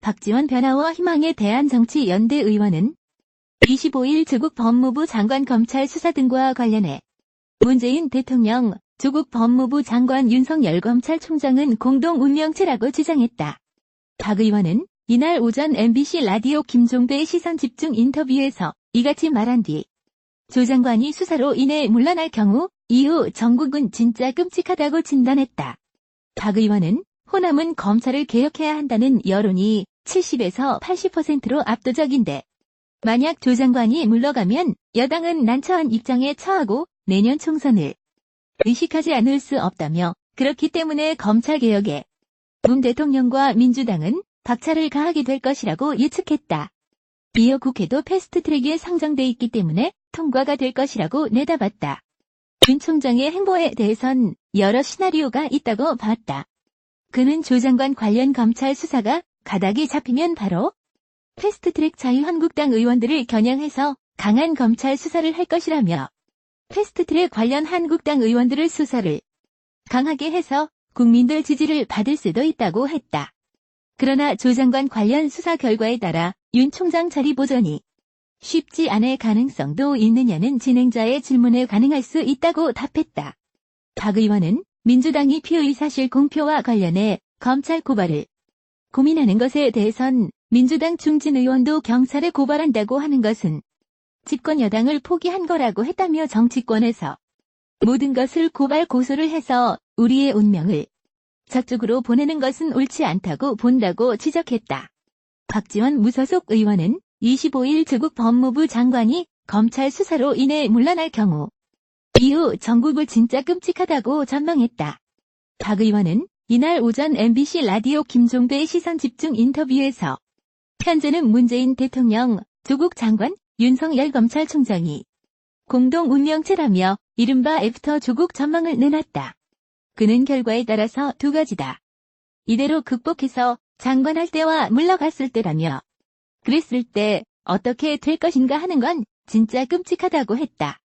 박지원 변화와 희망에 대한 정치연대 의원은 25일 조국 법무부 장관 검찰 수사 등과 관련해 문재인 대통령, 조국 법무부 장관 윤석열 검찰총장은 공동 운명체라고 주장했다. 박 의원은 이날 오전 MBC 라디오 김종배 시선집중 인터뷰에서 이같이 말한 뒤 조 장관이 수사로 인해 물러날 경우 이후 전국은 진짜 끔찍하다고 진단했다. 박 의원은 호남은 검찰을 개혁해야 한다는 여론이 70에서 80%로 압도적인데 만약 조 장관이 물러가면 여당은 난처한 입장에 처하고 내년 총선을 의식하지 않을 수 없다며 그렇기 때문에 검찰개혁에 문 대통령과 민주당은 박차를 가하게 될 것이라고 예측했다. 이어 국회도 패스트트랙에 상정돼 있기 때문에 통과가 될 것이라고 내다봤다. 윤 총장의 행보에 대해선 여러 시나리오가 있다고 봤다. 그는 조 장관 관련 검찰 수사가 가닥이 잡히면 바로 패스트트랙 자유한국당 의원들을 겨냥해서 강한 검찰 수사를 할 것이라며 패스트트랙 관련 한국당 의원들을 수사를 강하게 해서 국민들 지지를 받을 수도 있다고 했다. 그러나 조 장관 관련 수사 결과에 따라 윤 총장 자리 보전이 쉽지 않을 가능성도 있느냐는 진행자의 질문에 가능할 수 있다고 답했다. 박 의원은 민주당이 피의사실 공표와 관련해 검찰 고발을 고민하는 것에 대해선 민주당 중진 의원도 경찰에 고발한다고 하는 것은 집권 여당을 포기한 거라고 했다며 정치권에서 모든 것을 고발 고소를 해서 우리의 운명을 저쪽으로 보내는 것은 옳지 않다고 본다고 지적했다. 박지원 무소속 의원은 25일 조국 법무부 장관이 검찰 수사로 인해 물러날 경우 이후 전국을 진짜 끔찍하다고 전망했다. 박 의원은 이날 오전 MBC 라디오 김종배 시선집중 인터뷰에서 현재는 문재인 대통령, 조국 장관, 윤석열 검찰총장이 공동 운명체라며 이른바 애프터 조국 전망을 내놨다. 그는 결과에 따라서 두 가지다. 이대로 극복해서 장관할 때와 물러갔을 때라며 그랬을 때 어떻게 될 것인가 하는 건 진짜 끔찍하다고 했다.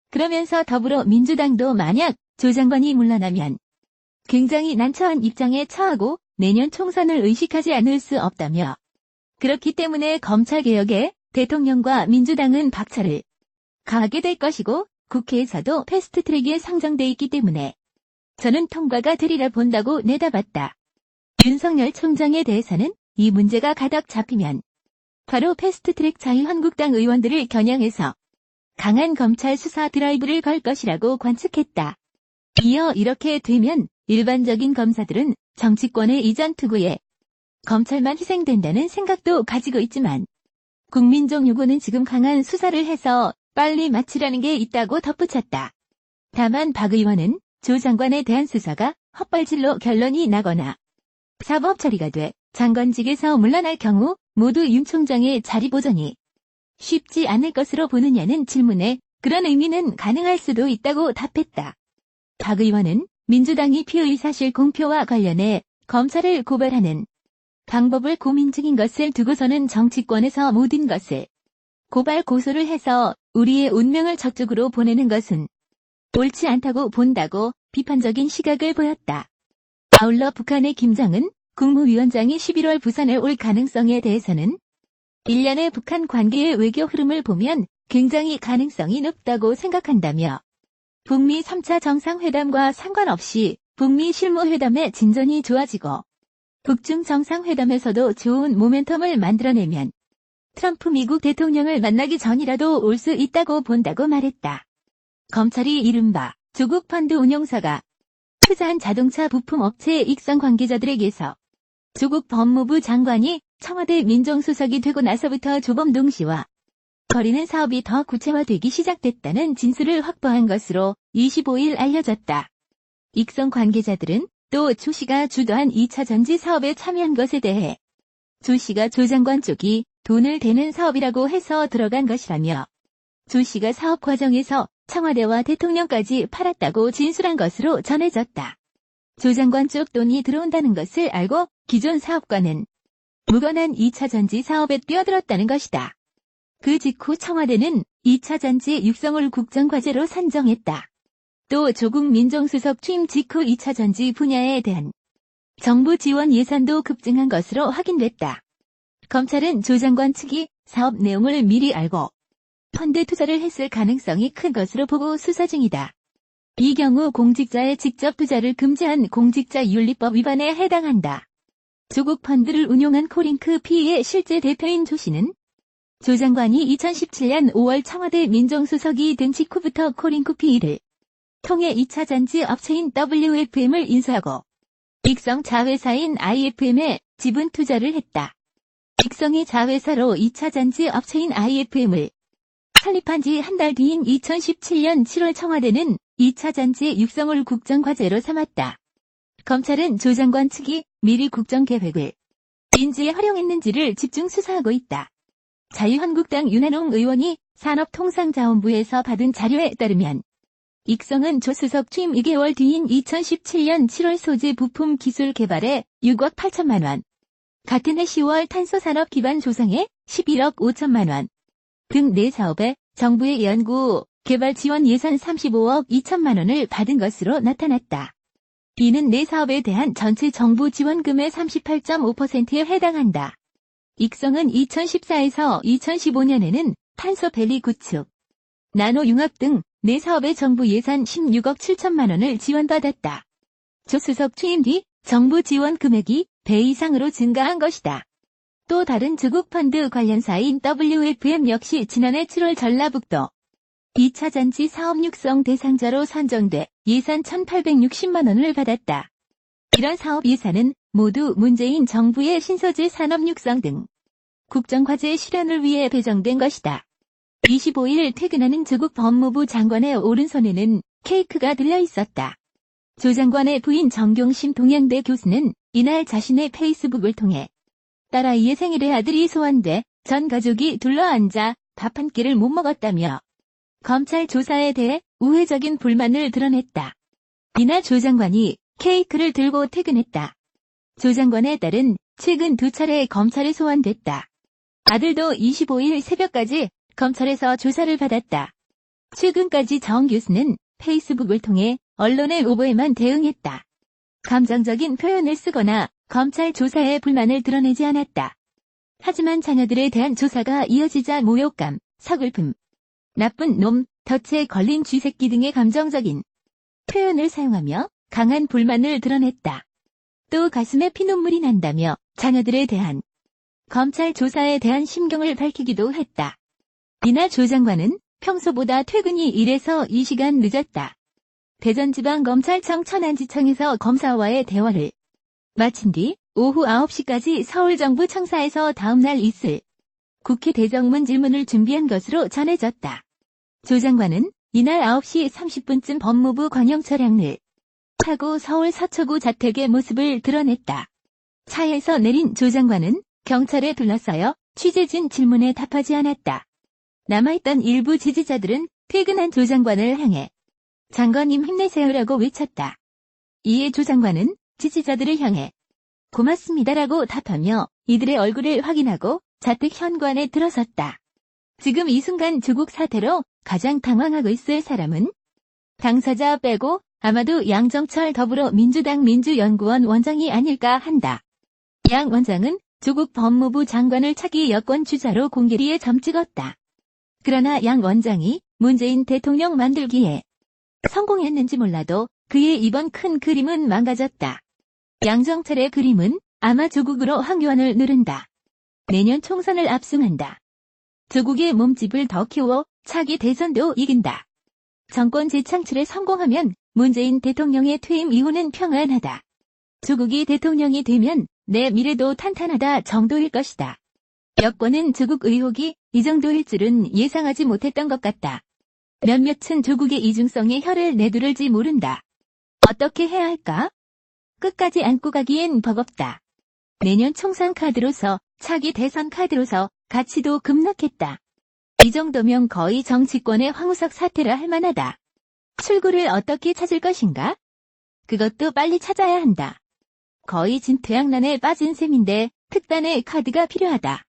그러면서 더불어민주당도 만약 조 장관이 물러나면 굉장히 난처한 입장에 처하고 내년 총선을 의식하지 않을 수 없다며 그렇기 때문에 검찰개혁에 대통령과 민주당은 박차를 가하게 될 것이고 국회에서도 패스트트랙에 상정돼 있기 때문에 저는 통과가 되리라 본다고 내다봤다. 윤석열 총장에 대해서는 이 문제가 가닥 잡히면 바로 패스트트랙 자유한국당 의원들을 겨냥해서 강한 검찰 수사 드라이브를 걸 것이라고 관측했다. 이어 이렇게 되면 일반적인 검사들은 정치권의 이전 투구에 검찰만 희생된다는 생각도 가지고 있지만 국민적 요구는 지금 강한 수사를 해서 빨리 마치라는 게 있다고 덧붙였다. 다만 박 의원은 조 장관에 대한 수사가 헛발질로 결론이 나거나 사법 처리가 돼 장관직에서 물러날 경우 모두 윤 총장의 자리 보전이 쉽지 않을 것으로 보느냐는 질문에 그런 의미는 가능할 수도 있다고 답했다. 박 의원은 민주당이 피의사실 공표와 관련해 검찰을 고발하는 방법을 고민 중인 것을 두고서는 정치권에서 모든 것을 고발 고소를 해서 우리의 운명을 저쪽으로 보내는 것은 옳지 않다고 본다고 비판적인 시각을 보였다. 아울러 북한의 김정은 국무위원장이 11월 부산에 올 가능성에 대해서는 일련의 북한 관계의 외교 흐름을 보면 굉장히 가능성이 높다고 생각한다며 북미 3차 정상회담과 상관없이 북미 실무회담의 진전이 좋아지고 북중 정상회담에서도 좋은 모멘텀을 만들어내면 트럼프 미국 대통령을 만나기 전이라도 올 수 있다고 본다고 말했다. 검찰이 이른바 조국 펀드 운용사가 투자한 자동차 부품 업체 익성 관계자들에게서 조국 법무부 장관이 청와대 민정수석이 되고 나서부터 조범동 씨와 벌이는 사업이 더 구체화되기 시작됐다는 진술을 확보한 것으로 25일 알려졌다. 익성 관계자들은 또 조 씨가 주도한 2차 전지 사업에 참여한 것에 대해 조 씨가 조 장관 쪽이 돈을 대는 사업이라고 해서 들어간 것이라며 조 씨가 사업 과정에서 청와대와 대통령까지 팔았다고 진술한 것으로 전해졌다. 조 장관 쪽 돈이 들어온다는 것을 알고 기존 사업과는 무관한 2차 전지 사업에 뛰어들었다는 것이다. 그 직후 청와대는 2차 전지 육성을 국정과제로 산정했다. 또 조국 민정수석 취임 직후 2차 전지 분야에 대한 정부 지원 예산도 급증한 것으로 확인됐다. 검찰은 조 장관 측이 사업 내용을 미리 알고 펀드 투자를 했을 가능성이 큰 것으로 보고 수사 중이다. 이 경우 공직자의 직접 투자를 금지한 공직자윤리법 위반에 해당한다. 조국 펀드를 운용한 코링크 P의 실제 대표인 조 씨는 조 장관이 2017년 5월 청와대 민정수석이 된 직후부터 코링크 P를 통해 2차 잔지 업체인 WFM을 인수하고 익성 자회사인 IFM에 지분 투자를 했다. 익성이 자회사로 2차 잔지 업체인 IFM을 설립한 지 한 달 뒤인 2017년 7월 청와대는 2차 잔지의 육성을 국정과제로 삼았다. 검찰은 조 장관 측이 미리 국정계획을 인지에 활용했는지를 집중 수사하고 있다. 자유한국당 윤한홍 의원이 산업통상자원부에서 받은 자료에 따르면 익성은 조 수석 취임 2개월 뒤인 2017년 7월 소재 부품 기술 개발에 6억 8천만 원, 같은 해 10월 탄소산업 기반 조성에 11억 5천만 원 등 4사업에 정부의 연구, 개발 지원 예산 35억 2천만 원을 받은 것으로 나타났다. 이는 4사업에 대한 전체 정부 지원금의 38.5%에 해당한다. 익성은 2014에서 2015년에는 탄소밸리 구축, 나노융합 등 4사업의 정부 예산 16억 7천만 원을 지원받았다. 조 수석 취임 뒤 정부 지원 금액이 배 이상으로 증가한 것이다. 또 다른 조국 펀드 관련사인 WFM 역시 지난해 7월 전라북도 2차 잔치 사업 육성 대상자로 선정돼 예산 1,860만 원을 받았다. 이런 사업 예산은 모두 문재인 정부의 신소재 산업 육성 등 국정과제 실현을 위해 배정된 것이다. 25일 퇴근하는 조국 법무부 장관의 오른손에는 케이크가 들려 있었다. 조 장관의 부인 정경심 동양대 교수는 이날 자신의 페이스북을 통해 딸아이의 생일에 아들이 소환돼 전 가족이 둘러앉아 밥 한 끼를 못 먹었다며 검찰 조사에 대해 우회적인 불만을 드러냈다. 이날 조 장관이 케이크를 들고 퇴근했다. 조 장관의 딸은 최근 2차례 검찰에 소환됐다. 아들도 25일 새벽까지 검찰에서 조사를 받았다. 최근까지 정 교수는 페이스북을 통해 언론의 오보에만 대응했다. 감정적인 표현을 쓰거나 검찰 조사에 불만을 드러내지 않았다. 하지만 자녀들에 대한 조사가 이어지자 모욕감, 서글픔, 나쁜 놈, 덫에 걸린 쥐새끼 등의 감정적인 표현을 사용하며 강한 불만을 드러냈다. 또 가슴에 피눈물이 난다며 자녀들에 대한 검찰 조사에 대한 심경을 밝히기도 했다. 이날 조 장관은 평소보다 퇴근이 1에서 2시간 늦었다. 대전지방검찰청 천안지청에서 검사와의 대화를 마친 뒤 오후 9시까지 서울정부 청사에서 다음날 있을 국회 대정문 질문을 준비한 것으로 전해졌다. 조 장관은 이날 9시 30분쯤 법무부 관용 차량을 타고 서울 서초구 자택의 모습을 드러냈다. 차에서 내린 조 장관은 경찰에 둘러싸여 취재진 질문에 답하지 않았다. 남아있던 일부 지지자들은 퇴근한 조 장관을 향해 장관님 힘내세요라고 외쳤다. 이에 조 장관은 지지자들을 향해 고맙습니다라고 답하며 이들의 얼굴을 확인하고 자택 현관에 들어섰다. 지금 이 순간 조국 사태로 가장 당황하고 있을 사람은 당사자 빼고 아마도 양정철 더불어민주당 민주연구원 원장이 아닐까 한다. 양 원장은 조국 법무부 장관을 차기 여권 주자로 공개리에 점 찍었다. 그러나 양 원장이 문재인 대통령 만들기에 성공했는지 몰라도 그의 이번 큰 그림은 망가졌다. 양정철의 그림은 아마 조국으로 황교안을 누른다. 내년 총선을 압승한다. 조국의 몸집을 더 키워 차기 대선도 이긴다. 정권 재창출에 성공하면 문재인 대통령의 퇴임 이후는 평안하다. 조국이 대통령이 되면 내 미래도 탄탄하다 정도일 것이다. 여권은 조국 의혹이 이 정도일 줄은 예상하지 못했던 것 같다. 몇몇은 조국의 이중성에 혀를 내두를지 모른다. 어떻게 해야 할까? 끝까지 안고 가기엔 버겁다. 내년 총선 카드로서 차기 대선 카드로서 가치도 급락했다. 이 정도면 거의 정치권의 황우석 사태라 할 만하다. 출구를 어떻게 찾을 것인가? 그것도 빨리 찾아야 한다. 거의 진퇴양난에 빠진 셈인데 특단의 카드가 필요하다.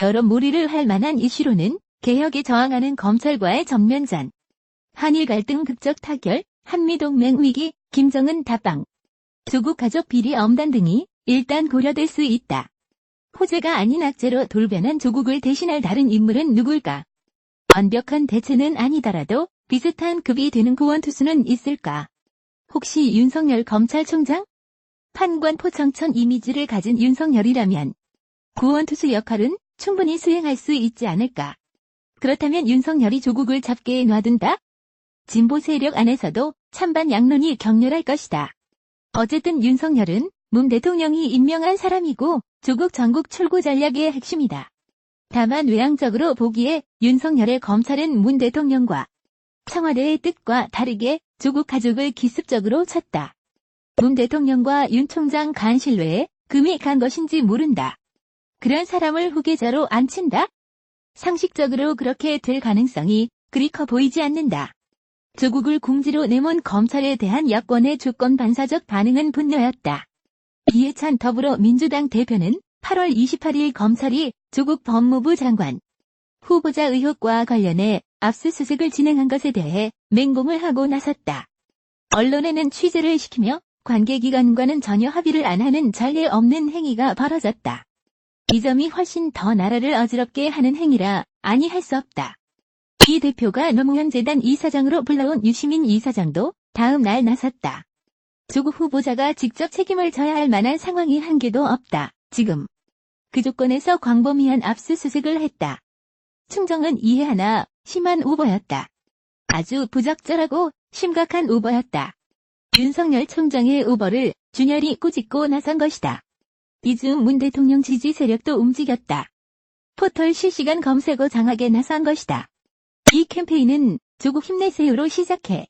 여러 몰이를 할 만한 이슈로는 개혁에 저항하는 검찰과의 전면전, 한일 갈등 극적 타결, 한미동맹 위기, 김정은 답방, 조국 가족 비리 엄단 등이 일단 고려될 수 있다. 호재가 아닌 악재로 돌변한 조국을 대신할 다른 인물은 누굴까? 완벽한 대체는 아니더라도 비슷한 급이 되는 구원투수는 있을까? 혹시 윤석열 검찰총장? 판관 포청천 이미지를 가진 윤석열이라면 구원투수 역할은 충분히 수행할 수 있지 않을까? 그렇다면 윤석열이 조국을 잡게 놔둔다? 진보 세력 안에서도 찬반 양론이 격렬할 것이다. 어쨌든 윤석열은 문 대통령이 임명한 사람이고 조국 전국 출구 전략의 핵심이다. 다만 외향적으로 보기에 윤석열의 검찰은 문 대통령과 청와대의 뜻과 다르게 조국 가족을 기습적으로 쳤다. 문 대통령과 윤 총장 간 신뢰에 금이 간 것인지 모른다. 그런 사람을 후계자로 앉힌다? 상식적으로 그렇게 될 가능성이 그리 커 보이지 않는다. 조국을 궁지로 내몬 검찰에 대한 여권의 조건 반사적 반응은 분노였다. 이해찬 더불어민주당 대표는 8월 28일 검찰이 조국 법무부 장관 후보자 의혹과 관련해 압수수색을 진행한 것에 대해 맹공을 하고 나섰다. 언론에는 취재를 시키며 관계기관과는 전혀 합의를 안 하는 전례 없는 행위가 벌어졌다. 이 점이 훨씬 더 나라를 어지럽게 하는 행위라 아니 할 수 없다. 이 대표가 노무현 재단 이사장으로 불러온 유시민 이사장도 다음 날 나섰다. 조국 후보자가 직접 책임을 져야 할 만한 상황이 한 개도 없다. 지금 그 조건에서 광범위한 압수수색을 했다. 충정은 이해하나 심한 오보였다. 아주 부적절하고 심각한 오보였다. 윤석열 총장의 오보를 준열이 꾸짖고 나선 것이다. 이중 문 대통령 지지 세력도 움직였다. 포털 실시간 검색어 장악에 나선 것이다. 이 캠페인은 조국 힘내세요로 시작해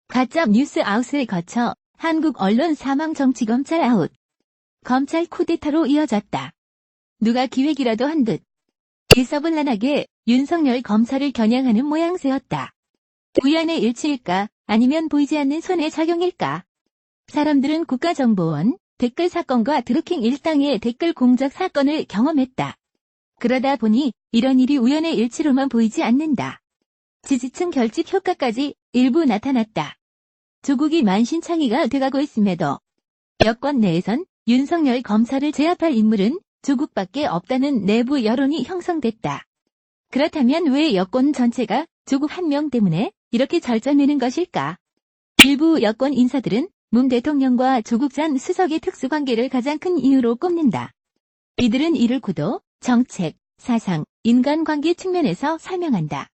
가짜 뉴스 아웃을 거쳐 한국 언론 사망 정치 검찰 아웃, 검찰 쿠데타로 이어졌다. 누가 기획이라도 한 듯 일사불란하게 윤석열 검찰을 겨냥하는 모양새였다. 우연의 일치일까 아니면 보이지 않는 손의 작용일까? 사람들은 국가정보원 댓글 사건과 드루킹 일당의 댓글 공작 사건을 경험했다. 그러다 보니 이런 일이 우연의 일치로만 보이지 않는다. 지지층 결집 효과까지 일부 나타났다. 조국이 만신창이가 돼가고 있음에도 여권 내에선 윤석열 검찰을 제압할 인물은 조국밖에 없다는 내부 여론이 형성됐다. 그렇다면 왜 여권 전체가 조국 한 명 때문에 이렇게 절정내는 것일까? 일부 여권 인사들은 문 대통령과 조국 전 수석의 특수관계를 가장 큰 이유로 꼽는다. 이들은 이를 구도, 정책, 사상, 인간관계 측면에서 설명한다.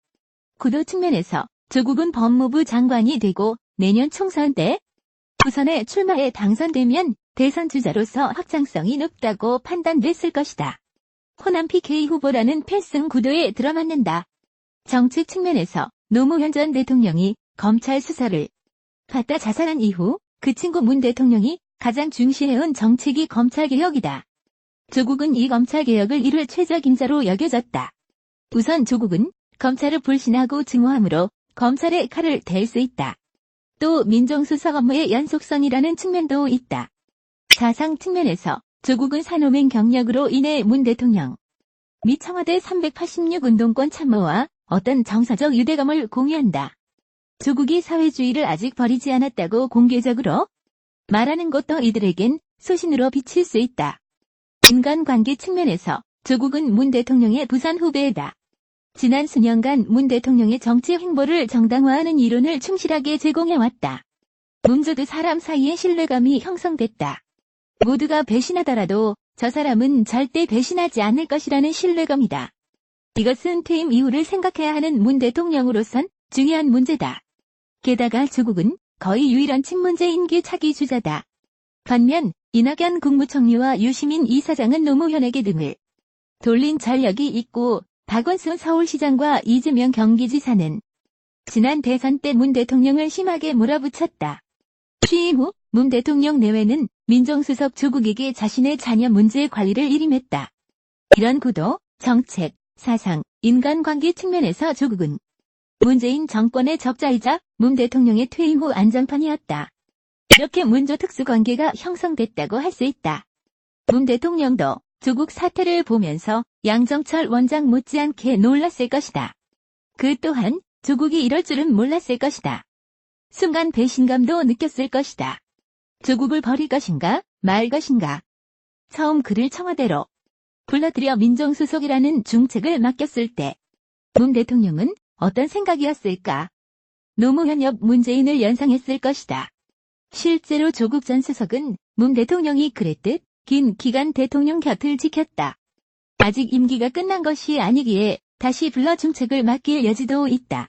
구도 측면에서 조국은 법무부 장관이 되고 내년 총선 때 부선에 출마해 당선되면 대선 주자로서 확장성이 높다고 판단됐을 것이다. 호남 PK 후보라는 필승 구도에 들어맞는다. 정책 측면에서 노무현 전 대통령이 검찰 수사를 받다 자살한 이후 그 친구 문 대통령이 가장 중시해온 정책이 검찰개혁이다. 조국은 이 검찰개혁을 이룰 최적임자로 여겨졌다. 우선 조국은 검찰을 불신하고 증오함으로 검찰의 칼을 댈 수 있다. 또 민정수석 업무의 연속성이라는 측면도 있다. 사상 측면에서 조국은 산호맹 경력으로 인해 문 대통령 미 청와대 386 운동권 참모와 어떤 정서적 유대감을 공유한다. 조국이 사회주의를 아직 버리지 않았다고 공개적으로 말하는 것도 이들에겐 소신으로 비칠 수 있다. 인간관계 측면에서 조국은 문 대통령의 부산 후배이다. 지난 수년간 문 대통령의 정치 행보를 정당화하는 이론을 충실하게 제공해왔다. 문조도 사람 사이의 신뢰감이 형성됐다. 모두가 배신하더라도 저 사람은 절대 배신하지 않을 것이라는 신뢰감이다. 이것은 퇴임 이후를 생각해야 하는 문 대통령으로선 중요한 문제다. 게다가 조국은 거의 유일한 친문제 임기 차기 주자다. 반면 이낙연 국무총리와 유시민 이사장은 노무현에게 등을 돌린 전력이 있고 박원순 서울시장과 이재명 경기지사는 지난 대선 때 문 대통령을 심하게 몰아붙였다. 취임 후 문 대통령 내외는 민정수석 조국에게 자신의 자녀 문제 관리를 일임했다. 이런 구도, 정책, 사상, 인간관계 측면에서 조국은 문재인 정권의 적자이자 문 대통령의 퇴임 후 안전판이었다. 이렇게 문조 특수관계가 형성됐다고 할 수 있다. 문 대통령도 조국 사태를 보면서 양정철 원장 못지않게 놀랐을 것이다. 그 또한 조국이 이럴 줄은 몰랐을 것이다. 순간 배신감도 느꼈을 것이다. 조국을 버릴 것인가 말 것인가. 처음 그를 청와대로 불러들여 민정수석이라는 중책을 맡겼을 때 문 대통령은 어떤 생각이었을까? 노무현 옆 문재인을 연상했을 것이다. 실제로 조국 전 수석은 문 대통령이 그랬듯 긴 기간 대통령 곁을 지켰다. 아직 임기가 끝난 것이 아니기에 다시 불러 중책을 맡길 여지도 있다.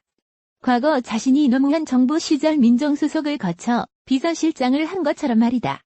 과거 자신이 노무현 정부 시절 민정수석을 거쳐 비서실장을 한 것처럼 말이다.